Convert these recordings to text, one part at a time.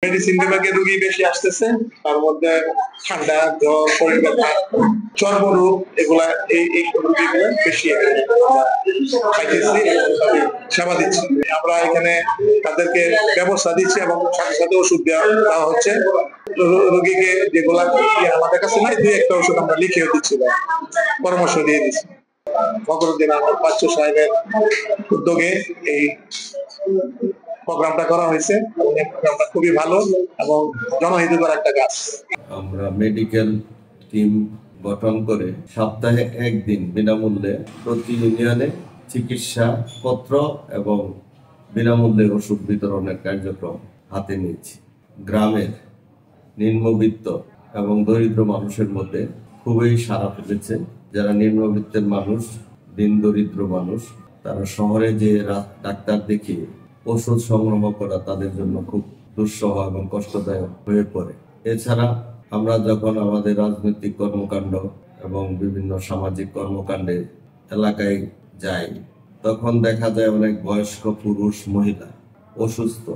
Medicine বিভাগে রোগী বেশি আসতেছে, তার মধ্যে ঠান্ডা, জ্বর, শরীর ব্যথা, চর্মরোগ, এগুলা এই রোগীগুলো বেশি খাইতেছি, সেবা দিচ্ছি। আমরা এখানে তাদেরকে ব্যবস্থা দিচ্ছি এবং সাথে সাথে ওষুধ দেওয়া হচ্ছে। রোগীকে যেগুলা আমাদের কাছে নাই, দুই একটা ওষুধ আমরা লিখেও দিচ্ছি, পরামর্শ দিয়ে দিচ্ছি। ফখরুদ্দিন আহমেদ বাচ্চু সাহেবের উদ্যোগে এই প্রোগ্রামটা করা হয়েছে এবং এই প্রোগ্রামটা খুবই ভালো এবং জনহিতকর একটা কাজ। আমরা মেডিকেল টিম গঠন করে সপ্তাহে একদিন বিনামূল্যে প্রতি ইউনিয়নে চিকিৎসা পত্র এবং বিনামূল্যে ওষুধ বিতরণের কার্যক্রম হাতে নিয়েছি। গ্রামের নিম্নবিত্ত এবং দরিদ্র মানুষের মধ্যে খুবই সাড়া ফেলেছে। যারা নিম্নবিত্তের মানুষ, দিন দরিদ্র মানুষ, তারা শহরে যে ডাক্তার দেখিয়ে ওষুধ সংগ্রহ করা তাদের জন্য খুব দুঃসহ এবং কষ্টদায়ক হয়ে পড়ে। এছাড়া আমরা যখন আমাদের রাজনৈতিক কর্মকাণ্ড এবং বিভিন্ন সামাজিক কর্মকাণ্ডে এলাকায় যাই, তখন দেখা যায় অনেক বয়স্ক পুরুষ মহিলা অসুস্থ,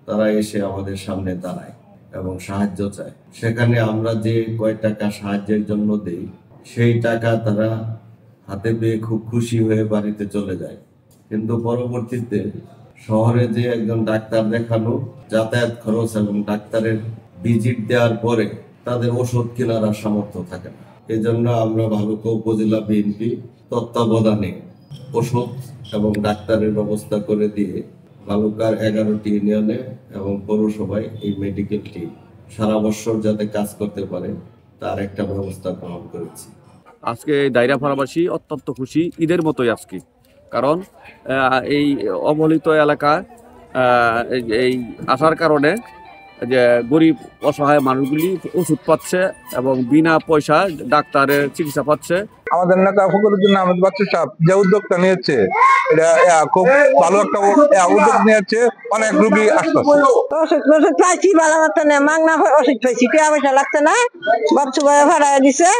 তারা এসে আমাদের সামনে দাঁড়ায় এবং সাহায্য চায়। সেখানে আমরা যে কয় টাকা সাহায্যের জন্য দেই, সেই টাকা তারা হাতে পেয়ে খুব খুশি হয়ে বাড়িতে চলে যায়। কিন্তু পরবর্তীতে শহরে যে একজন ডাক্তার দেখানো, যাতায়াত খরচ এবং ডাক্তারের ভিজিট দেওয়ার পরে তাদের ওষুধ কেনার আর সামর্থ্য থাকে না। এজন্য আমরা ভালুকা উপজেলা বিএনপি তত্ত্বাবধানে ওষুধ এবং ডাক্তারের ব্যবস্থা করে দিয়ে ভালুকার 11টি ইউনিয়নে এবং পৌরসভায় এই মেডিকেল টিম সারা বছর যাতে কাজ করতে পারে তার একটা ব্যবস্থা গ্রহণ করেছি। আজকে দায়রাপাড়াবাসী অত্যন্ত খুশি, ঈদের মতোই আজকে। কারণ এই অবহেলিত এলাকায় এই আসার কারণে যে গরিব অসহায় মানুষগুলি ওষুধ পাচ্ছে এবং বিনা পয়সা ডাক্তারের চিকিৎসা পাচ্ছে। আমাদের নেতা ফখরুদ্দিন আহমেদ বাচ্চু সাহেব যে উদ্যোগটা নিয়েছে, এটা খুব ভালো একটা উদ্যোগ নিয়েছে। অনেক রোগী আসতেছে। ওষুধ পাইছি, ভালো মতো মাংনা ওষুধ পাইছি, টাকা পয়সা লাগছে না, বাচ্চু ভাড়া দিছে।